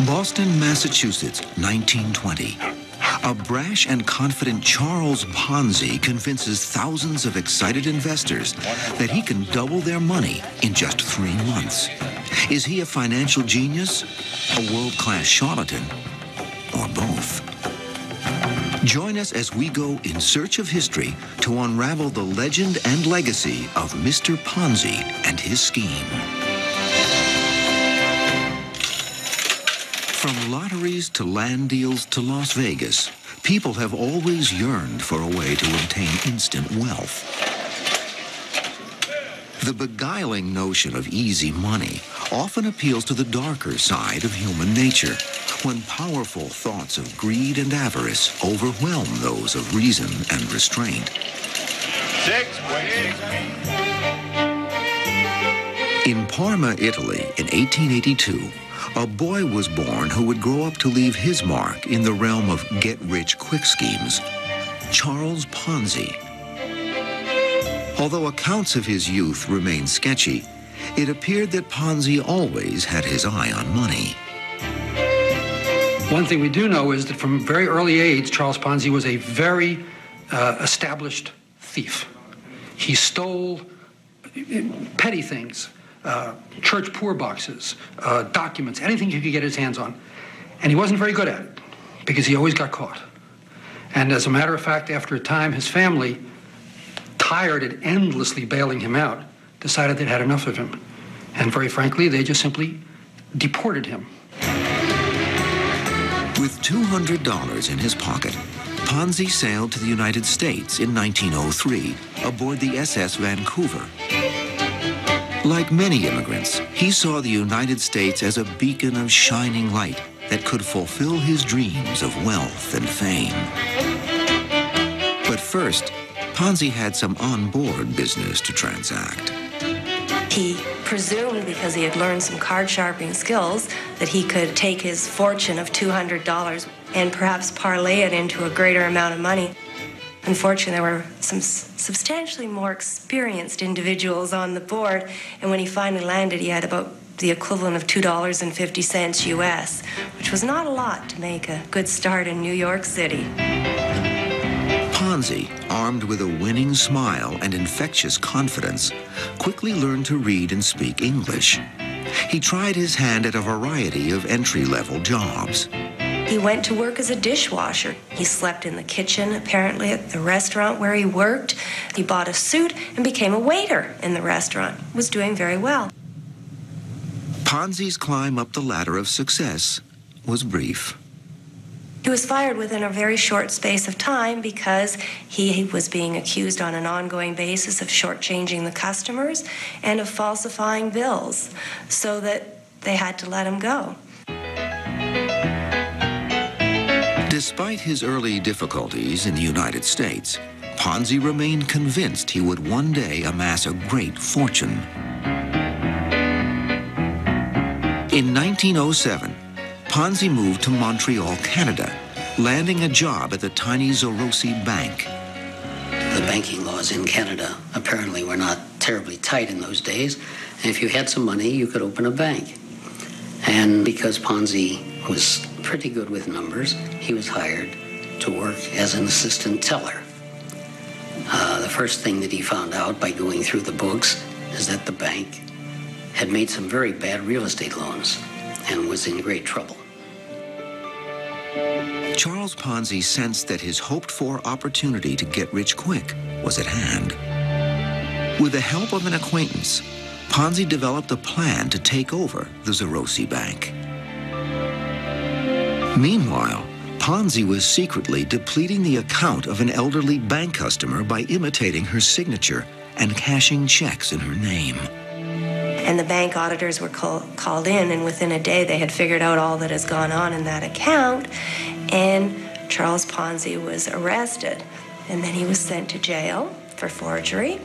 Boston, Massachusetts, 1920. A brash and confident Charles Ponzi convinces thousands of excited investors that he can double their money in just 3 months. Is he a financial genius, a world-class charlatan, or both? Join us as we go in search of history to unravel the legend and legacy of Mr. Ponzi and his scheme. From lotteries to land deals to Las Vegas, people have always yearned for a way to obtain instant wealth. The beguiling notion of easy money often appeals to the darker side of human nature, when powerful thoughts of greed and avarice overwhelm those of reason and restraint. In Parma, Italy, in 1882, a boy was born who would grow up to leave his mark in the realm of get-rich-quick schemes, Charles Ponzi. Although accounts of his youth remain sketchy, it appeared that Ponzi always had his eye on money. One thing we do know is that from a very early age, Charles Ponzi was a very established thief. He stole petty things, church poor boxes, documents, anything he could get his hands on. And he wasn't very good at it because he always got caught. And as a matter of fact, after a time, his family, tired of endlessly bailing him out, decided they'd had enough of him. And very frankly, they just simply deported him. With $200 in his pocket, Ponzi sailed to the United States in 1903 aboard the SS Vancouver. Like many immigrants, he saw the United States as a beacon of shining light that could fulfill his dreams of wealth and fame. But first, Ponzi had some on-board business to transact. He presumed, because he had learned some card sharpening skills, that he could take his fortune of $200 and perhaps parlay it into a greater amount of money. Unfortunately, there were some substantially more experienced individuals on the board, and when he finally landed, he had about the equivalent of $2.50 US, which was not a lot to make a good start in New York City. Ponzi, armed with a winning smile and infectious confidence, quickly learned to read and speak English. He tried his hand at a variety of entry-level jobs. He went to work as a dishwasher. He slept in the kitchen, apparently, at the restaurant where he worked. He bought a suit and became a waiter in the restaurant. Was doing very well. Ponzi's climb up the ladder of success was brief. He was fired within a very short space of time because he was being accused on an ongoing basis of shortchanging the customers and of falsifying bills, so that they had to let him go. Despite his early difficulties in the United States, Ponzi remained convinced he would one day amass a great fortune. In 1907, Ponzi moved to Montreal, Canada, landing a job at the tiny Zorosi Bank. The banking laws in Canada apparently were not terribly tight in those days, and if you had some money, you could open a bank. And because Ponzi was pretty good with numbers, he was hired to work as an assistant teller. The first thing that he found out by going through the books is that the bank had made some very bad real estate loans and was in great trouble. Charles Ponzi sensed that his hoped-for opportunity to get rich quick was at hand. With the help of an acquaintance, Ponzi developed a plan to take over the Zorosi Bank. Meanwhile, Ponzi was secretly depleting the account of an elderly bank customer by imitating her signature and cashing checks in her name. And the bank auditors were called in, and within a day they had figured out all that has gone on in that account, and Charles Ponzi was arrested. And then he was sent to jail for forgery,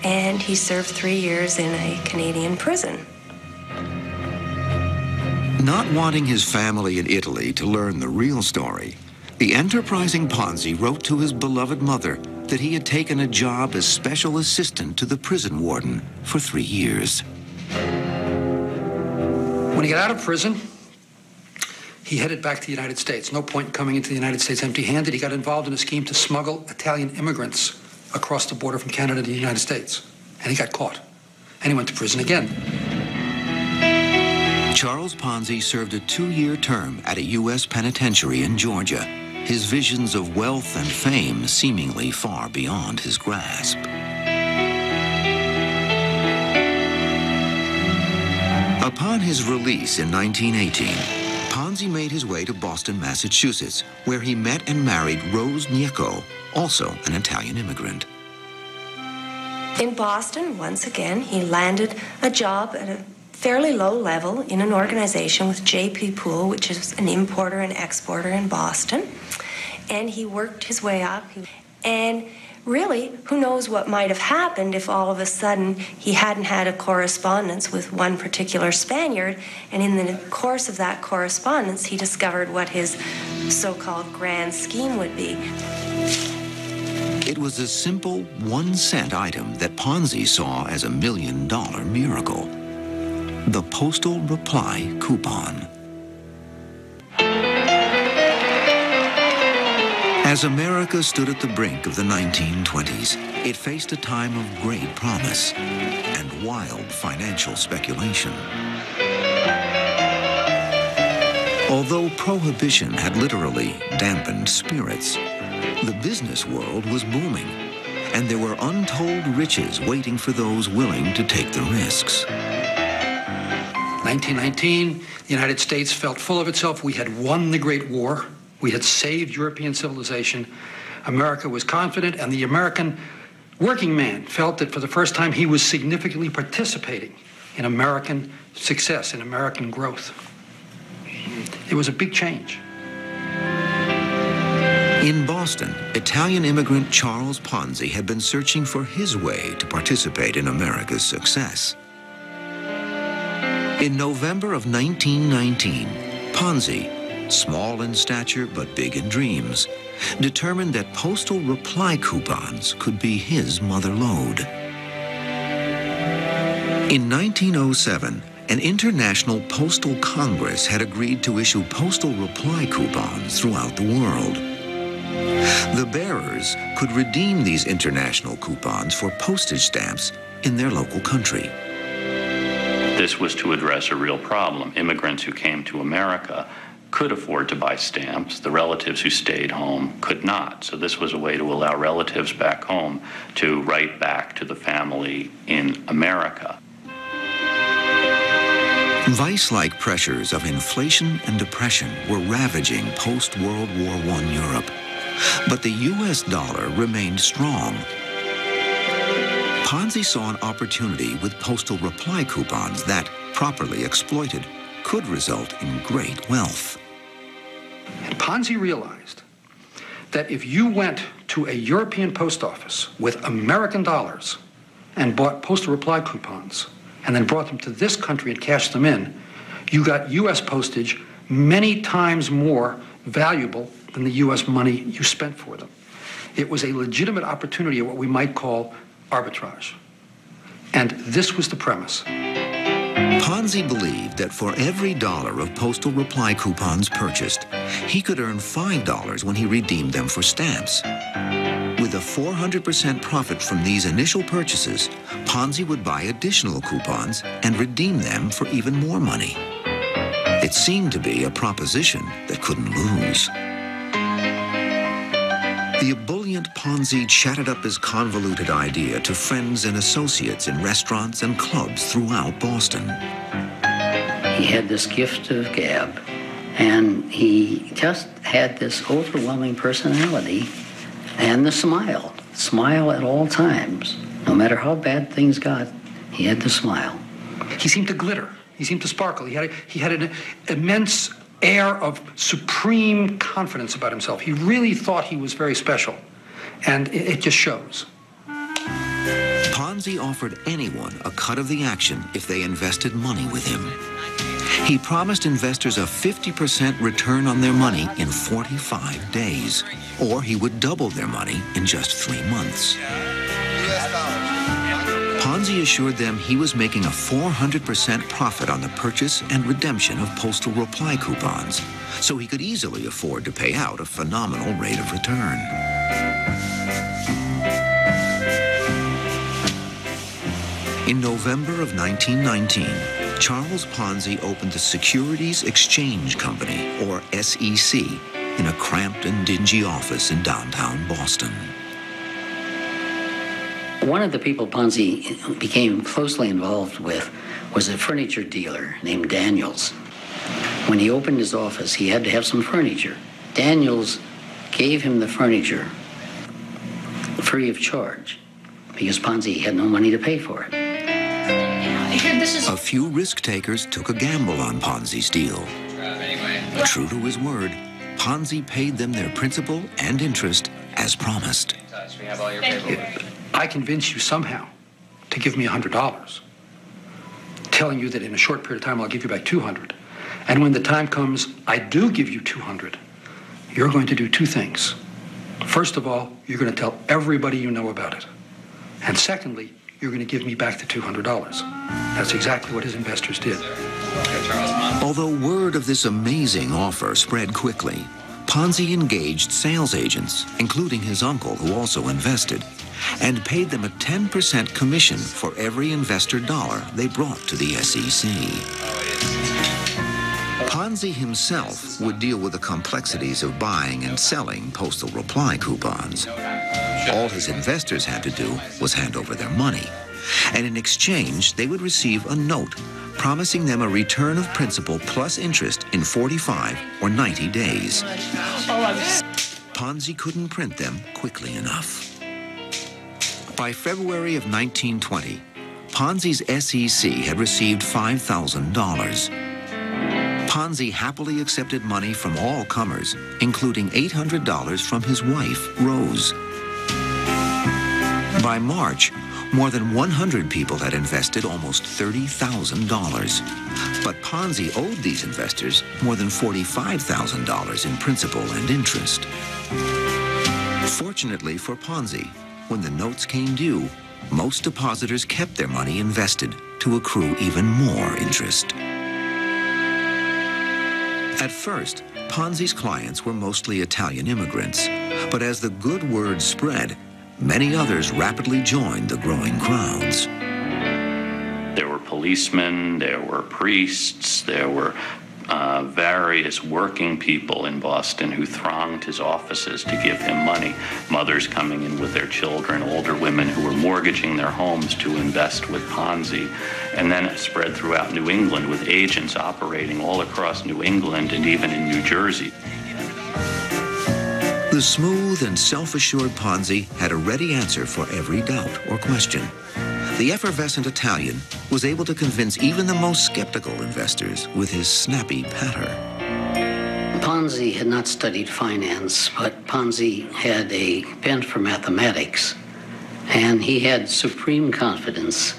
and he served 3 years in a Canadian prison. Not wanting his family in Italy to learn the real story, the enterprising Ponzi wrote to his beloved mother that he had taken a job as special assistant to the prison warden for 3 years. When he got out of prison, he headed back to the United States. No point in coming into the United States empty-handed. He got involved in a scheme to smuggle Italian immigrants across the border from Canada to the United States. And he got caught. And he went to prison again. Charles Ponzi served a 2-year term at a U.S. penitentiary in Georgia, his visions of wealth and fame seemingly far beyond his grasp. Upon his release in 1918, Ponzi made his way to Boston, Massachusetts, where he met and married Rose Gnecco, also an Italian immigrant. In Boston, once again, he landed a job at a fairly low level in an organization with J.P. Poole, which is an importer and exporter in Boston. And he worked his way up. And really, who knows what might have happened if all of a sudden he hadn't had a correspondence with one particular Spaniard, and in the course of that correspondence, he discovered what his so-called grand scheme would be. It was a simple 1-cent item that Ponzi saw as $1 million miracle. The postal reply coupon. As America stood at the brink of the 1920s, it faced a time of great promise and wild financial speculation. Although prohibition had literally dampened spirits, the business world was booming, and there were untold riches waiting for those willing to take the risks. 1919, the United States felt full of itself. We had won the Great War. We had saved European civilization. America was confident, and the American working man felt that for the first time he was significantly participating in American success, in American growth. It was a big change. In Boston, Italian immigrant Charles Ponzi had been searching for his way to participate in America's success. In November of 1919, Ponzi, small in stature but big in dreams, determined that postal reply coupons could be his mother lode. In 1907, an international postal congress had agreed to issue postal reply coupons throughout the world. The bearers could redeem these international coupons for postage stamps in their local country. This was to address a real problem. Immigrants who came to America could afford to buy stamps. The relatives who stayed home could not. So this was a way to allow relatives back home to write back to the family in America. Vice-like pressures of inflation and depression were ravaging post-World War I Europe, but the U.S. dollar remained strong. Ponzi saw an opportunity with postal reply coupons that, properly exploited, could result in great wealth. And Ponzi realized that if you went to a European post office with American dollars and bought postal reply coupons and then brought them to this country and cashed them in, you got U.S. postage many times more valuable than the U.S. money you spent for them. It was a legitimate opportunity of what we might call arbitrage. And this was the premise. Ponzi believed that for every $1 of postal reply coupons purchased, he could earn $5 when he redeemed them for stamps. With a 400% profit from these initial purchases, Ponzi would buy additional coupons and redeem them for even more money. It seemed to be a proposition that couldn't lose. The ebullient Ponzi chatted up his convoluted idea to friends and associates in restaurants and clubs throughout Boston. He had this gift of gab, and he just had this overwhelming personality and the smile at all times. No matter how bad things got, he had the smile. He seemed to glitter. He seemed to sparkle. He had an immense air of supreme confidence about himself. He really thought he was very special, and it just shows. Ponzi offered anyone a cut of the action if they invested money with him. He promised investors a 50% return on their money in 45 days, or he would double their money in just 3 months. Ponzi assured them he was making a 400% profit on the purchase and redemption of postal reply coupons, so he could easily afford to pay out a phenomenal rate of return. In November of 1919, Charles Ponzi opened the Securities Exchange Company, or SEC, in a cramped and dingy office in downtown Boston. One of the people Ponzi became closely involved with was a furniture dealer named Daniels. When he opened his office, he had to have some furniture. Daniels gave him the furniture free of charge because Ponzi had no money to pay for it. A few risk-takers took a gamble on Ponzi's deal. True to his word, Ponzi paid them their principal and interest as promised. I convince you somehow to give me $100, telling you that in a short period of time I'll give you back $200. And when the time comes, I do give you $200, you're going to do two things. First of all, you're going to tell everybody you know about it. And secondly, you're going to give me back the $200. That's exactly what his investors did. Although word of this amazing offer spread quickly, Ponzi engaged sales agents, including his uncle who also invested, and paid them a 10% commission for every investor dollar they brought to the SEC. Ponzi himself would deal with the complexities of buying and selling postal reply coupons. All his investors had to do was hand over their money, and in exchange they would receive a note promising them a return of principal plus interest in 45 or 90 days. Ponzi couldn't print them quickly enough. By February of 1920, Ponzi's SEC had received $5,000. Ponzi happily accepted money from all comers, including $800 from his wife, Rose. By March, more than 100 people had invested almost $30,000. But Ponzi owed these investors more than $45,000 in principal and interest. Fortunately for Ponzi, when the notes came due, most depositors kept their money invested to accrue even more interest. At first, Ponzi's clients were mostly Italian immigrants, but as the good word spread, many others rapidly joined the growing crowds. There were policemen, there were priests, there were various working people in Boston who thronged his offices to give him money. Mothers coming in with their children, older women who were mortgaging their homes to invest with Ponzi. And then it spread throughout New England with agents operating all across New England and even in New Jersey. The smooth and self-assured Ponzi had a ready answer for every doubt or question. The effervescent Italian was able to convince even the most skeptical investors with his snappy patter. Ponzi had not studied finance, but Ponzi had a bent for mathematics, and he had supreme confidence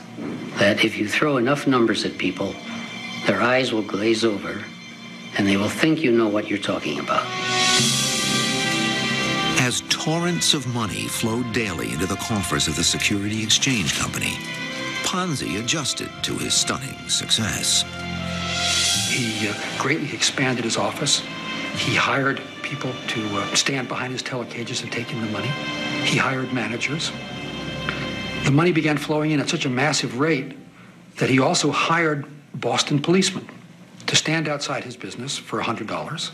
that if you throw enough numbers at people, their eyes will glaze over, and they will think you know what you're talking about. As torrents of money flowed daily into the coffers of the Security Exchange Company, Ponzi adjusted to his stunning success. He greatly expanded his office. He hired people to stand behind his telecages and take in the money. He hired managers. The money began flowing in at such a massive rate that he also hired Boston policemen to stand outside his business for $100.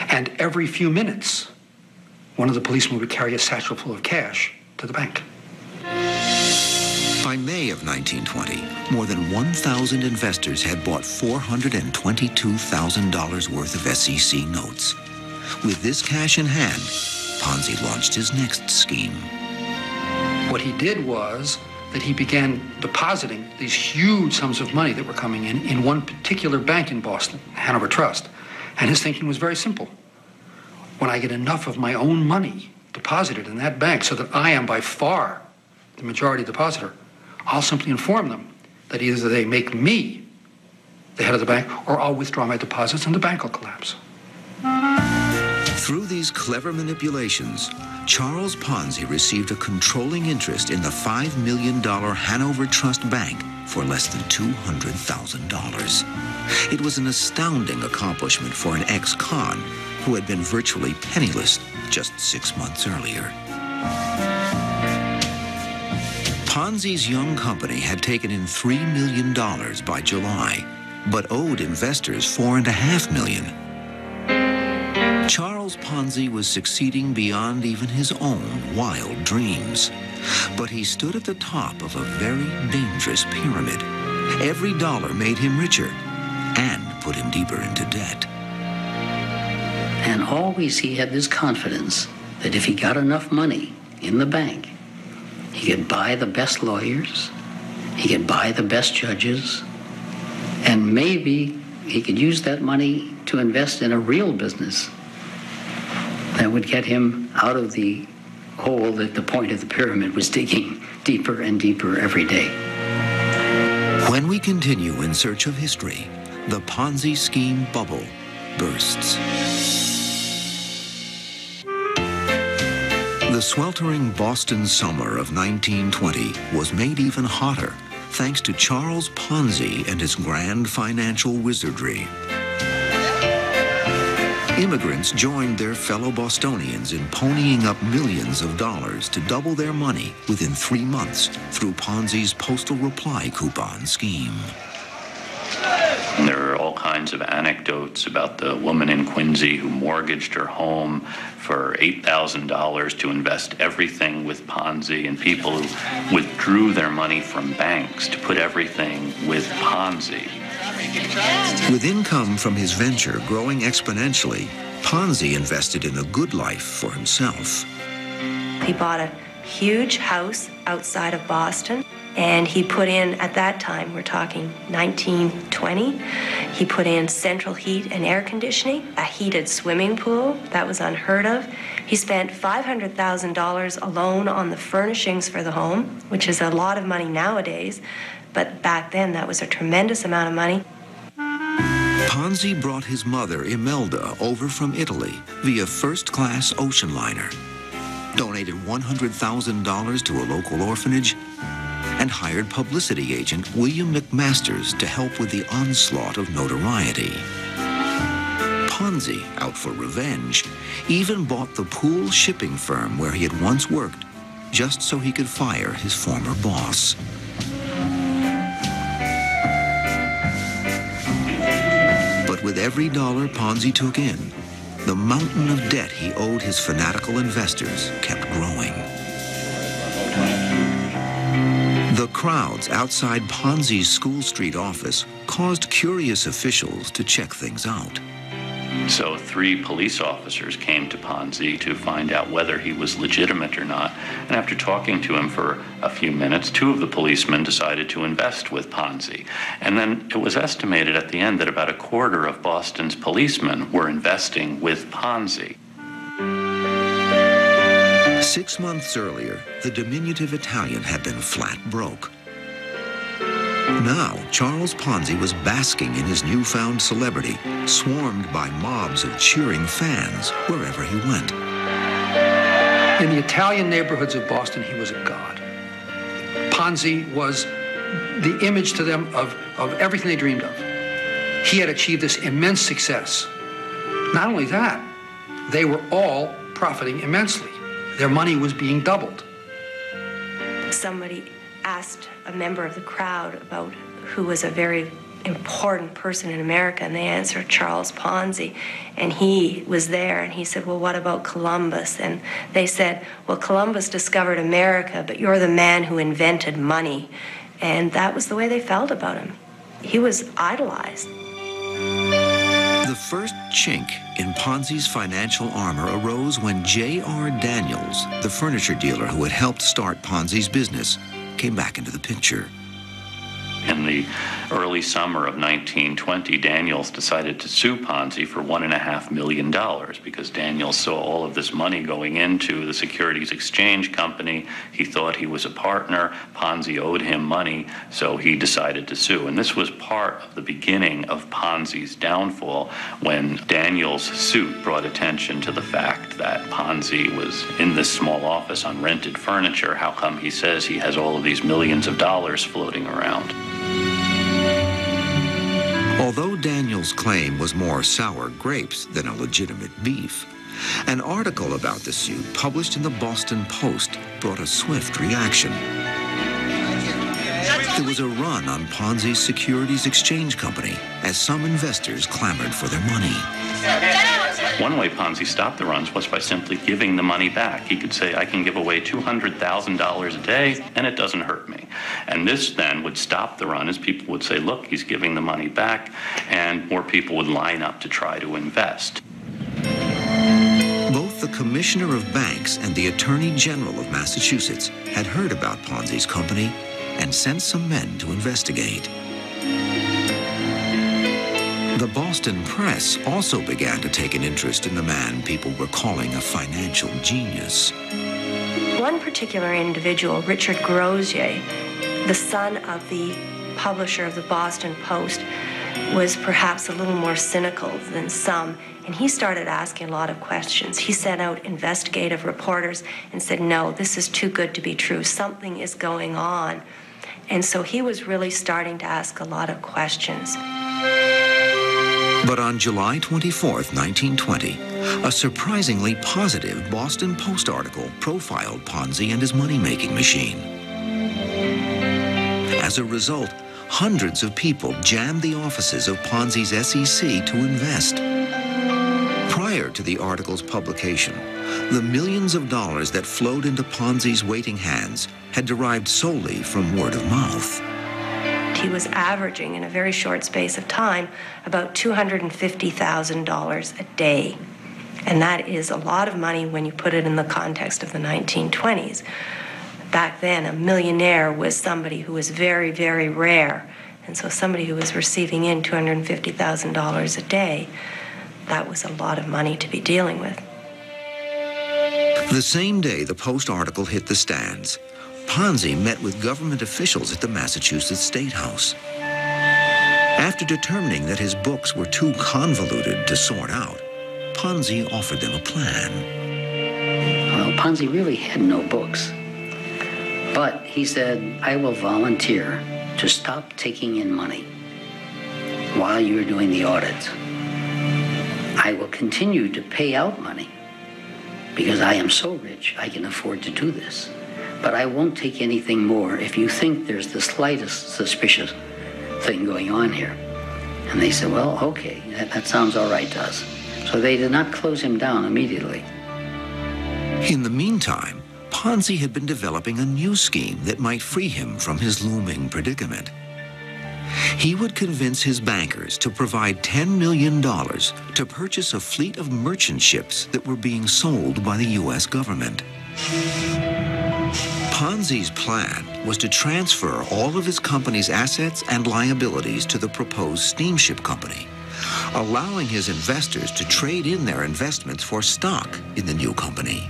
And every few minutes, one of the policemen would carry a satchel full of cash to the bank. By May of 1920, more than 1,000 investors had bought $422,000 worth of SEC notes. With this cash in hand, Ponzi launched his next scheme. What he did was that he began depositing these huge sums of money that were coming in one particular bank in Boston, Hanover Trust. And his thinking was very simple. When I get enough of my own money deposited in that bank so that I am by far the majority depositor, I'll simply inform them that either they make me the head of the bank or I'll withdraw my deposits and the bank will collapse. Through these clever manipulations, Charles Ponzi received a controlling interest in the $5 million Hanover Trust Bank for less than $200,000. It was an astounding accomplishment for an ex-con who had been virtually penniless just 6 months earlier. Ponzi's young company had taken in $3 million by July, but owed investors $4.5 million. Charles Ponzi was succeeding beyond even his own wild dreams. But he stood at the top of a very dangerous pyramid. Every dollar made him richer and put him deeper into debt. And always he had this confidence that if he got enough money in the bank, he could buy the best lawyers, he could buy the best judges, and maybe he could use that money to invest in a real business that would get him out of the hole that the point of the pyramid was digging deeper and deeper every day. When we continue in search of history, the Ponzi scheme bubble bursts. The sweltering Boston summer of 1920 was made even hotter thanks to Charles Ponzi and his grand financial wizardry. Immigrants joined their fellow Bostonians in ponying up millions of dollars to double their money within 3 months through Ponzi's postal reply coupon scheme. There are all kinds of anecdotes about the woman in Quincy who mortgaged her home for $8,000 to invest everything with Ponzi, and people who withdrew their money from banks to put everything with Ponzi. With income from his venture growing exponentially, Ponzi invested in a good life for himself. He bought a huge house outside of Boston, and he put in, at that time, we're talking 1920, he put in central heat and air conditioning, a heated swimming pool. That was unheard of. He spent $500,000 alone on the furnishings for the home, which is a lot of money nowadays, but back then that was a tremendous amount of money. Ponzi brought his mother, Imelda, over from Italy via first-class ocean liner, donated $100,000 to a local orphanage, and hired publicity agent William McMasters to help with the onslaught of notoriety. Ponzi, out for revenge, even bought the pool shipping firm where he had once worked, just so he could fire his former boss. But with every dollar Ponzi took in, the mountain of debt he owed his fanatical investors kept growing. The crowds outside Ponzi's School Street office caused curious officials to check things out. So 3 police officers came to Ponzi to find out whether he was legitimate or not. And after talking to him for a few minutes, 2 of the policemen decided to invest with Ponzi. And then it was estimated at the end that about a quarter of Boston's policemen were investing with Ponzi. 6 months earlier, the diminutive Italian had been flat broke. Now, Charles Ponzi was basking in his newfound celebrity, swarmed by mobs of cheering fans wherever he went. In the Italian neighborhoods of Boston, he was a god. Ponzi was the image to them of everything they dreamed of. He had achieved this immense success. Not only that, they were all profiting immensely. Their money was being doubled. Somebody asked a member of the crowd about who was a very important person in America, and they answered Charles Ponzi, and he was there, and he said, well, what about Columbus? And they said, well, Columbus discovered America, but you're the man who invented money. And that was the way they felt about him. He was idolized. The first chink in Ponzi's financial armor arose when J.R. Daniels, the furniture dealer who had helped start Ponzi's business, came back into the picture. In the early summer of 1920, Daniels decided to sue Ponzi for $1.5 million because Daniels saw all of this money going into the Securities Exchange Company. He thought he was a partner. Ponzi owed him money, so he decided to sue. And this was part of the beginning of Ponzi's downfall when Daniels' suit brought attention to the fact that Ponzi was in this small office on rented furniture. How come he says he has all of these millions of dollars floating around? Although Daniels' claim was more sour grapes than a legitimate beef, an article about the suit published in the Boston Post brought a swift reaction. There was a run on Ponzi's Securities Exchange Company as some investors clamored for their money. One way Ponzi stopped the runs was by simply giving the money back. He could say, I can give away $200,000 a day, and it doesn't hurt me. And this then would stop the run as people would say, look, he's giving the money back, and more people would line up to try to invest. Both the Commissioner of Banks and the Attorney General of Massachusetts had heard about Ponzi's company and sent some men to investigate. The Boston press also began to take an interest in the man people were calling a financial genius. One particular individual, Richard Grosier, the son of the publisher of the Boston Post, was perhaps a little more cynical than some, and he started asking a lot of questions. He sent out investigative reporters and said, no, this is too good to be true. Something is going on. And so he was really starting to ask a lot of questions. But on July 24th, 1920, a surprisingly positive Boston Post article profiled Ponzi and his money-making machine. As a result, hundreds of people jammed the offices of Ponzi's SEC to invest. Prior to the article's publication, the millions of dollars that flowed into Ponzi's waiting hands had derived solely from word of mouth. He was averaging, in a very short space of time, about $250,000 a day. And that is a lot of money when you put it in the context of the 1920s. Back then, a millionaire was somebody who was very, very rare. And so somebody who was receiving in $250,000 a day, that was a lot of money to be dealing with. The same day the Post article hit the stands, Ponzi met with government officials at the Massachusetts State House. After determining that his books were too convoluted to sort out, Ponzi offered them a plan. Well, Ponzi really had no books. But he said, I will volunteer to stop taking in money while you're doing the audit. I will continue to pay out money because I am so rich I can afford to do this. But I won't take anything more if you think there's the slightest suspicious thing going on here. And they said, well, okay, that sounds all right to us. So they did not close him down immediately. In the meantime, Ponzi had been developing a new scheme that might free him from his looming predicament. He would convince his bankers to provide $10 million to purchase a fleet of merchant ships that were being sold by the U.S. government. Ponzi's plan was to transfer all of his company's assets and liabilities to the proposed steamship company, allowing his investors to trade in their investments for stock in the new company.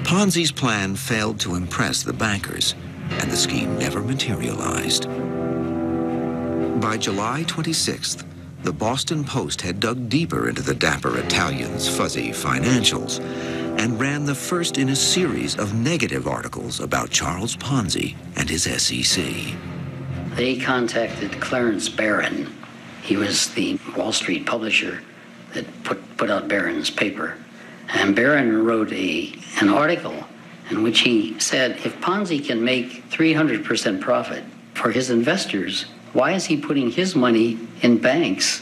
Ponzi's plan failed to impress the bankers, and the scheme never materialized. By July 26th, the Boston Post had dug deeper into the dapper Italian's fuzzy financials and ran the first in a series of negative articles about Charles Ponzi and his SEC. They contacted Clarence Barron. He was the Wall Street publisher that put out Barron's paper. And Barron wrote an article in which he said, if Ponzi can make 300% profit for his investors, why is he putting his money in banks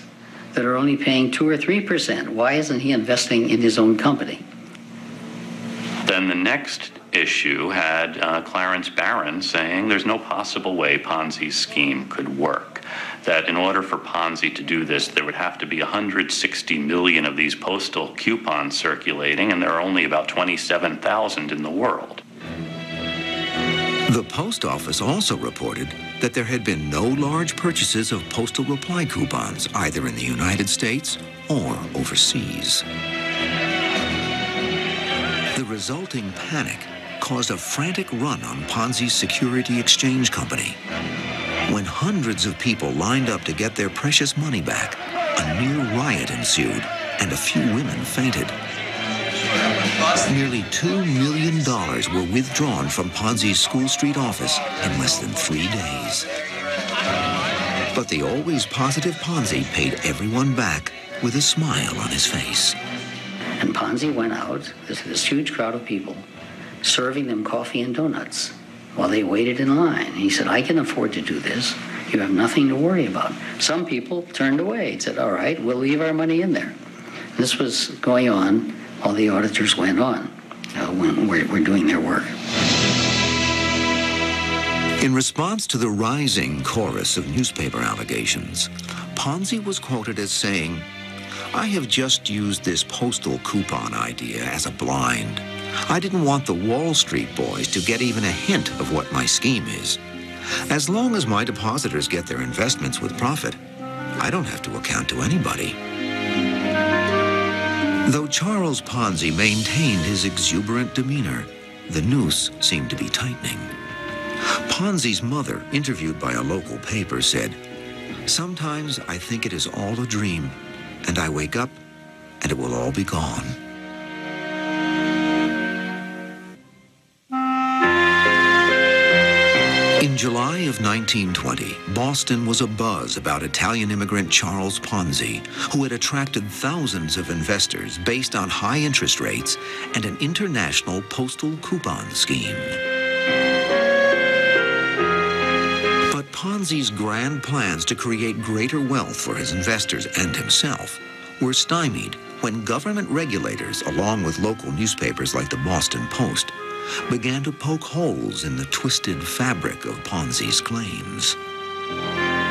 that are only paying 2 or 3%? Why isn't he investing in his own company? Then the next issue had Clarence Barron saying there's no possible way Ponzi's scheme could work. That in order for Ponzi to do this, there would have to be 160 million of these postal coupons circulating, and there are only about 27,000 in the world. The post office also reported that there had been no large purchases of postal reply coupons either in the United States or overseas. The resulting panic caused a frantic run on Ponzi's security exchange company. When hundreds of people lined up to get their precious money back, a near riot ensued and a few women fainted. Nearly $2 million were withdrawn from Ponzi's School Street office in less than 3 days. But the always positive Ponzi paid everyone back with a smile on his face. And Ponzi went out, this huge crowd of people, serving them coffee and donuts while they waited in line. He said, I can afford to do this. You have nothing to worry about. Some people turned away and said, all right, we'll leave our money in there. And this was going on while the auditors went on when we're doing their work. In response to the rising chorus of newspaper allegations, Ponzi was quoted as saying, I have just used this postal coupon idea as a blind. I didn't want the Wall Street boys to get even a hint of what my scheme is. As long as my depositors get their investments with profit, I don't have to account to anybody. Though Charles Ponzi maintained his exuberant demeanor, the noose seemed to be tightening. Ponzi's mother, interviewed by a local paper, said, sometimes I think it is all a dream, and I wake up and it will all be gone. In July of 1920, Boston was abuzz about Italian immigrant Charles Ponzi, who had attracted thousands of investors based on high interest rates and an international postal coupon scheme. But Ponzi's grand plans to create greater wealth for his investors and himself were stymied when government regulators, along with local newspapers like the Boston Post, began to poke holes in the twisted fabric of Ponzi's claims.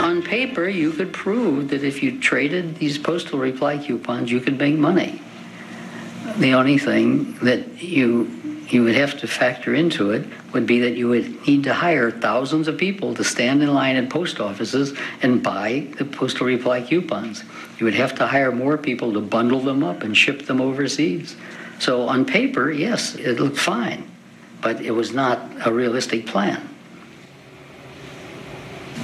On paper, you could prove that if you traded these postal reply coupons, you could make money. The only thing that you would have to factor into it would be that you would need to hire thousands of people to stand in line at post offices and buy the postal reply coupons. You would have to hire more people to bundle them up and ship them overseas. So on paper, yes, it looked fine, but it was not a realistic plan.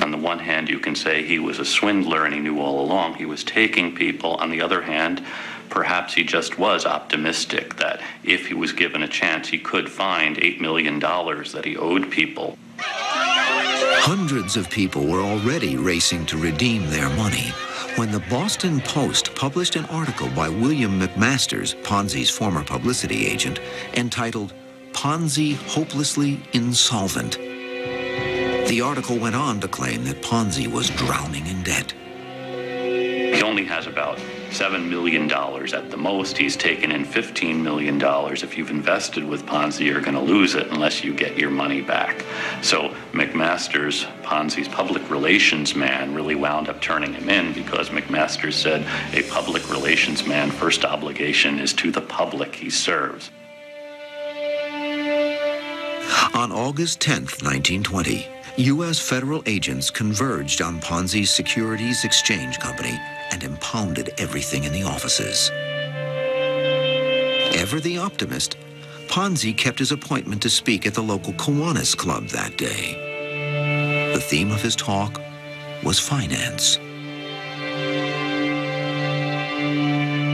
On the one hand, you can say he was a swindler and he knew all along he was taking people. On the other hand, perhaps he just was optimistic that if he was given a chance, he could find $8 million that he owed people. Hundreds of people were already racing to redeem their money when the Boston Post published an article by William McMasters, Ponzi's former publicity agent, entitled Ponzi Hopelessly Insolvent. The article went on to claim that Ponzi was drowning in debt. He only has about $7 million at the most. He's taken in $15 million. If you've invested with Ponzi, you're going to lose it unless you get your money back. So McMasters, Ponzi's public relations man, really wound up turning him in because McMasters said a public relations man's first obligation is to the public he serves. On August 10th, 1920, U.S. federal agents converged on Ponzi's Securities Exchange Company and impounded everything in the offices. Ever the optimist, Ponzi kept his appointment to speak at the local Kiwanis Club that day. The theme of his talk was finance.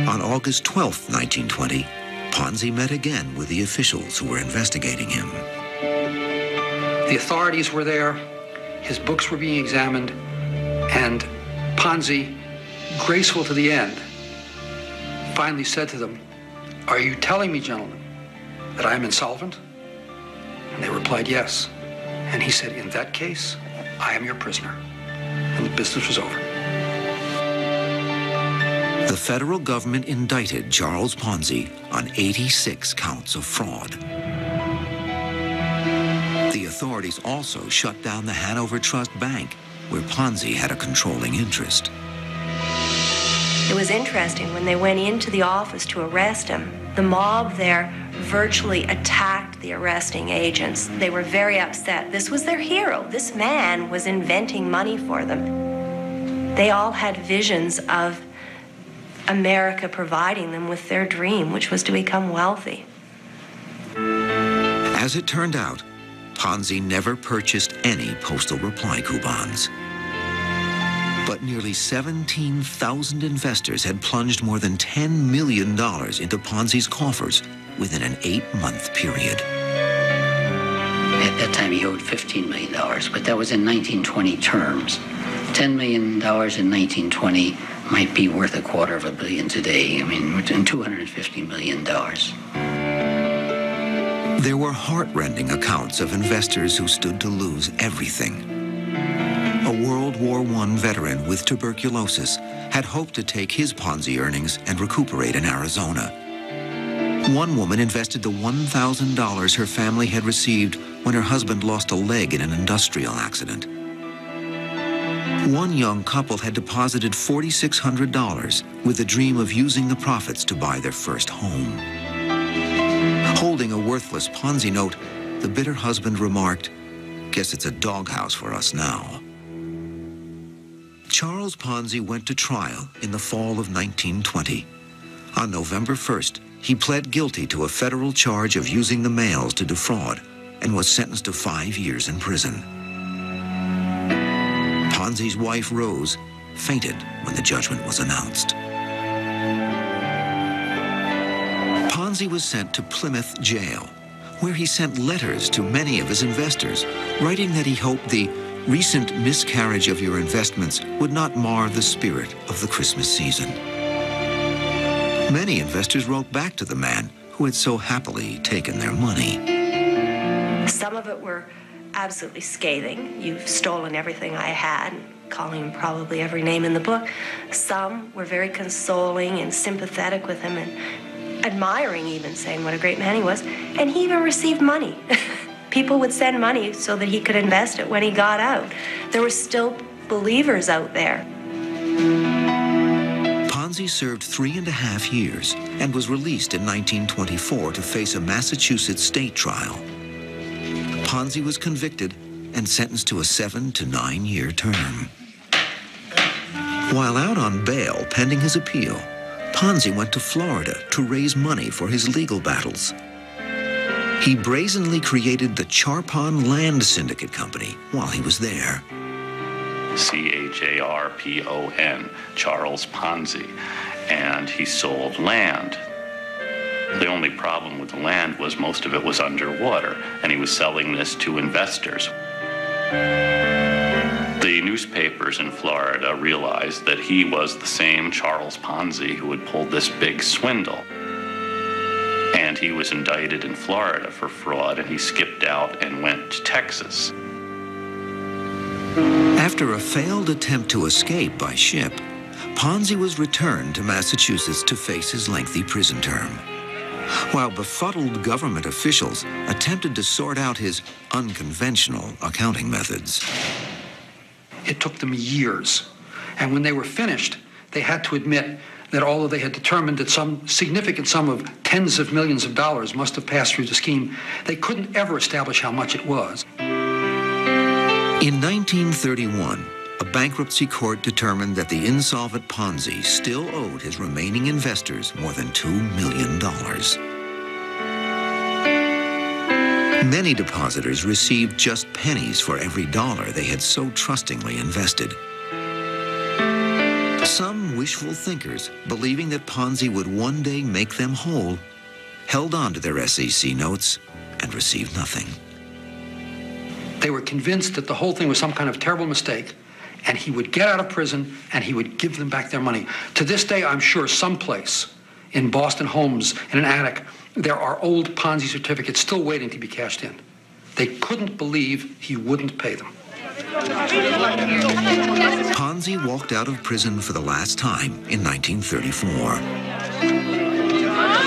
On August 12th, 1920, Ponzi met again with the officials who were investigating him. The authorities were there, his books were being examined, and Ponzi, graceful to the end, finally said to them, "Are you telling me, gentlemen, that I am insolvent?" And they replied, "Yes." And he said, "In that case, I am your prisoner." And the business was over. The federal government indicted Charles Ponzi on 86 counts of fraud. The authorities also shut down the Hanover Trust Bank, where Ponzi had a controlling interest. It was interesting, when they went into the office to arrest him, the mob there virtually attacked the arresting agents. They were very upset. This was their hero. This man was inventing money for them. They all had visions of America providing them with their dream, which was to become wealthy. As it turned out, Ponzi never purchased any postal reply coupons. But nearly 17,000 investors had plunged more than $10 million into Ponzi's coffers within an 8-month period. At that time, he owed $15 million, but that was in 1920 terms. $10 million in 1920 might be worth $250 million today. I mean, we're doing $250 million. There were heart-rending accounts of investors who stood to lose everything. A World War I veteran with tuberculosis had hoped to take his Ponzi earnings and recuperate in Arizona. One woman invested the $1,000 her family had received when her husband lost a leg in an industrial accident. One young couple had deposited $4,600 with the dream of using the profits to buy their first home. Holding a worthless Ponzi note, the bitter husband remarked, "Guess it's a doghouse for us now." Charles Ponzi went to trial in the fall of 1920. On November 1st, he pled guilty to a federal charge of using the mails to defraud and was sentenced to 5 years in prison. Ponzi's wife, Rose, fainted when the judgment was announced. Ponzi was sent to Plymouth Jail, where he sent letters to many of his investors, writing that he hoped the recent miscarriage of your investments would not mar the spirit of the Christmas season. Many investors wrote back to the man who had so happily taken their money. Some of it were absolutely scathing. "You've stolen everything I had," calling him probably every name in the book. Some were very consoling and sympathetic with him and admiring, even saying what a great man he was. And he even received money. People would send money so that he could invest it when he got out. There were still believers out there. Ponzi served 3.5 years and was released in 1924 to face a Massachusetts state trial. Ponzi was convicted and sentenced to a 7 to 9 year term. While out on bail pending his appeal, Ponzi went to Florida to raise money for his legal battles. He brazenly created the Charpon Land Syndicate Company while he was there. Charpon, Charles Ponzi, and he sold land. The only problem with the land was most of it was underwater, and he was selling this to investors. The newspapers in Florida realized that he was the same Charles Ponzi who had pulled this big swindle. And he was indicted in Florida for fraud, and he skipped out and went to Texas. After a failed attempt to escape by ship, Ponzi was returned to Massachusetts to face his lengthy prison term. While befuddled government officials attempted to sort out his unconventional accounting methods. It took them years. And when they were finished, they had to admit that although they had determined that some significant sum of tens of millions of dollars must have passed through the scheme, they couldn't ever establish how much it was. In 1931, a bankruptcy court determined that the insolvent Ponzi still owed his remaining investors more than $2 million. Many depositors received just pennies for every dollar they had so trustingly invested. Some wishful thinkers, believing that Ponzi would one day make them whole, held on to their SEC notes and received nothing. They were convinced that the whole thing was some kind of terrible mistake, and he would get out of prison and he would give them back their money. To this day, I'm sure someplace in Boston homes, in an attic, there are old Ponzi certificates still waiting to be cashed in. They couldn't believe he wouldn't pay them. Ponzi walked out of prison for the last time in 1934.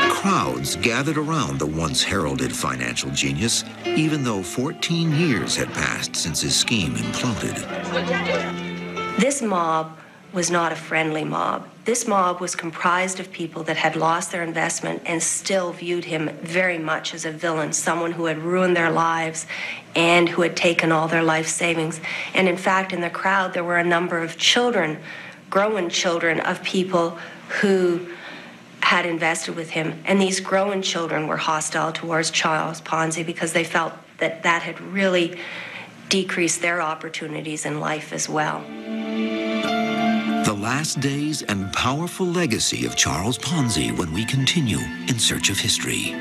Crowds gathered around the once heralded financial genius, even though 14 years had passed since his scheme imploded. This mob was not a friendly mob. This mob was comprised of people that had lost their investment and still viewed him very much as a villain, someone who had ruined their lives and who had taken all their life savings. And in fact, in the crowd, there were a number of children, grown children of people who had invested with him. And these grown children were hostile towards Charles Ponzi because they felt that that had really decreased their opportunities in life as well. The last days and powerful legacy of Charles Ponzi when we continue in search of history.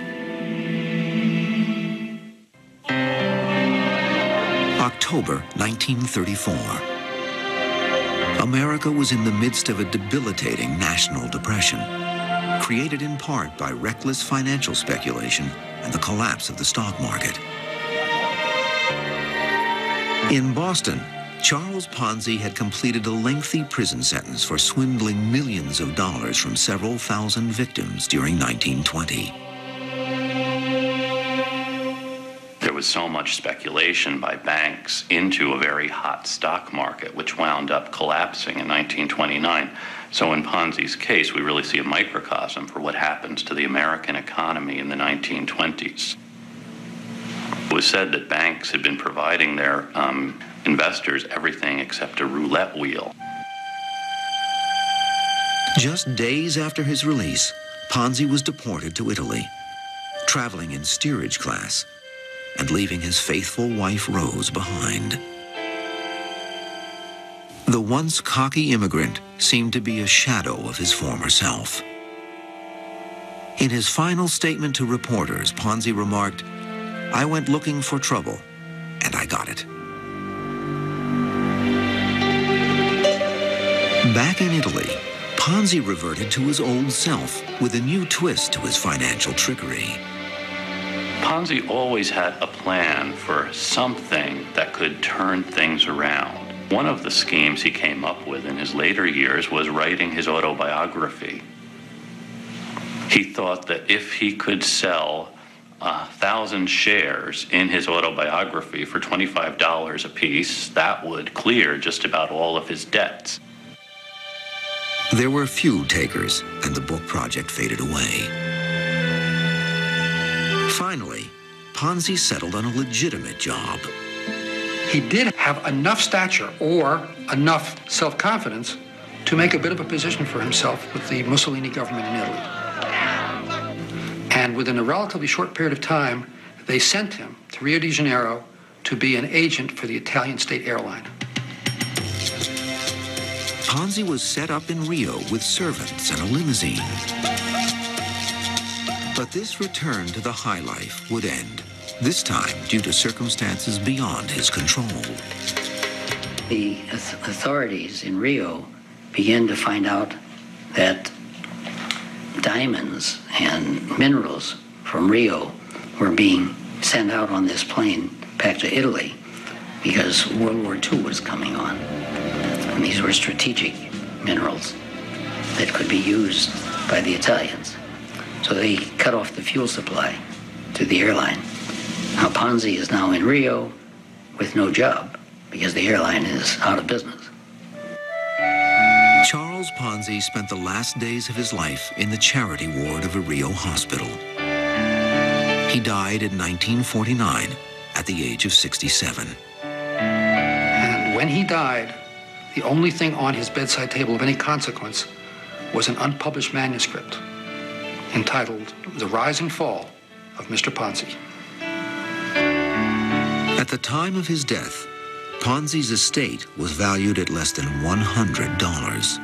October 1934. America was in the midst of a debilitating national depression, created in part by reckless financial speculation and the collapse of the stock market. In Boston, Charles Ponzi had completed a lengthy prison sentence for swindling millions of dollars from several thousand victims during 1920. There was so much speculation by banks into a very hot stock market, which wound up collapsing in 1929. So in Ponzi's case, we really see a microcosm for what happens to the American economy in the 1920s. It was said that banks had been providing their investors everything except a roulette wheel. Just days after his release, Ponzi was deported to Italy, traveling in steerage class and leaving his faithful wife Rose behind. The once cocky immigrant seemed to be a shadow of his former self. In his final statement to reporters, Ponzi remarked, "I went looking for trouble, and I got it." Back in Italy, Ponzi reverted to his old self with a new twist to his financial trickery. Ponzi always had a plan for something that could turn things around. One of the schemes he came up with in his later years was writing his autobiography. He thought that if he could sell 1,000 shares in his autobiography for $25 apiece, that would clear just about all of his debts. There were few takers, and the book project faded away. Finally, Ponzi settled on a legitimate job. He did have enough stature or enough self-confidence to make a bit of a position for himself with the Mussolini government in Italy. And within a relatively short period of time, they sent him to Rio de Janeiro to be an agent for the Italian state airline. Ponzi was set up in Rio with servants and a limousine. But this return to the high life would end, this time due to circumstances beyond his control. The authorities in Rio began to find out that diamonds and minerals from Rio were being sent out on this plane back to Italy because World War II was coming on. And these were strategic minerals that could be used by the Italians. So they cut off the fuel supply to the airline. Now Ponzi is now in Rio with no job because the airline is out of business. Charles Ponzi spent the last days of his life in the charity ward of a Rio hospital. He died in 1949 at the age of 67. And when he died, the only thing on his bedside table of any consequence was an unpublished manuscript entitled The Rise and Fall of Mr. Ponzi. At the time of his death, Ponzi's estate was valued at less than $100,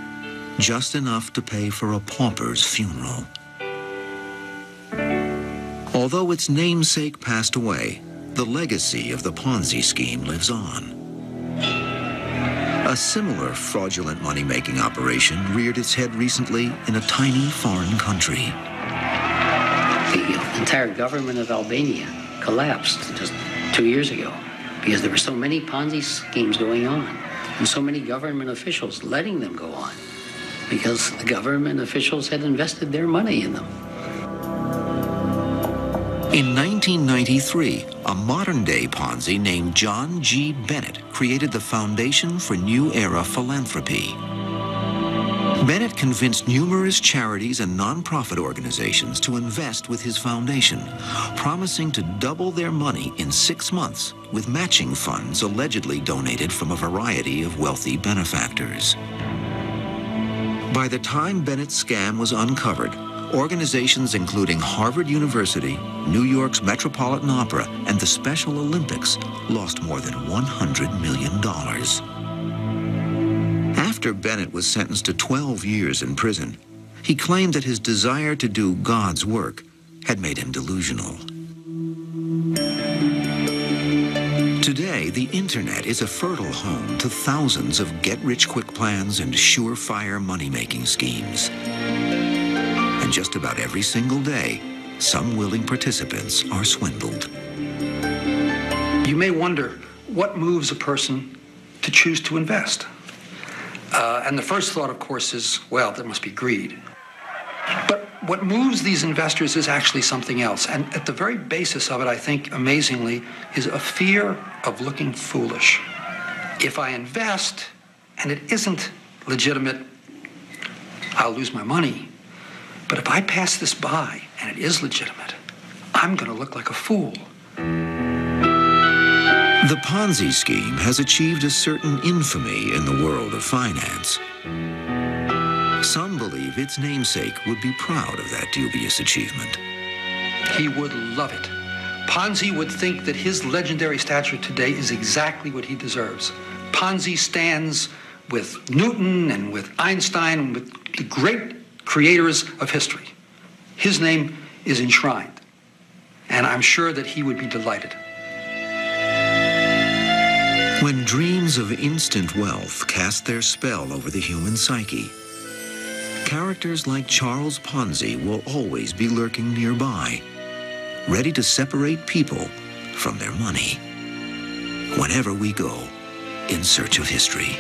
just enough to pay for a pauper's funeral. Although its namesake passed away, the legacy of the Ponzi scheme lives on. A similar fraudulent money-making operation reared its head recently in a tiny foreign country. The entire government of Albania collapsed just 2 years ago because there were so many Ponzi schemes going on and so many government officials letting them go on because the government officials had invested their money in them. In 1993, a modern-day Ponzi named John G. Bennett created the Foundation for New Era Philanthropy. Bennett convinced numerous charities and nonprofit organizations to invest with his foundation, promising to double their money in 6 months with matching funds allegedly donated from a variety of wealthy benefactors. By the time Bennett's scam was uncovered, organizations including Harvard University, New York's Metropolitan Opera, and the Special Olympics lost more than $100 million. After Bennett was sentenced to 12 years in prison, he claimed that his desire to do God's work had made him delusional. Today, the internet is a fertile home to thousands of get-rich-quick plans and surefire money-making schemes. And just about every single day, some willing participants are swindled. You may wonder what moves a person to choose to invest. And the first thought, of course, is, well, there must be greed. But what moves these investors is actually something else. And at the very basis of it, I think, amazingly, is a fear of looking foolish. If I invest and it isn't legitimate, I'll lose my money. But if I pass this by and it is legitimate, I'm going to look like a fool. The Ponzi scheme has achieved a certain infamy in the world of finance. Some believe its namesake would be proud of that dubious achievement. He would love it. Ponzi would think that his legendary stature today is exactly what he deserves. Ponzi stands with Newton and with Einstein and with the great creators of history. His name is enshrined, and I'm sure that he would be delighted. When dreams of instant wealth cast their spell over the human psyche, characters like Charles Ponzi will always be lurking nearby, ready to separate people from their money, whenever we go in search of history.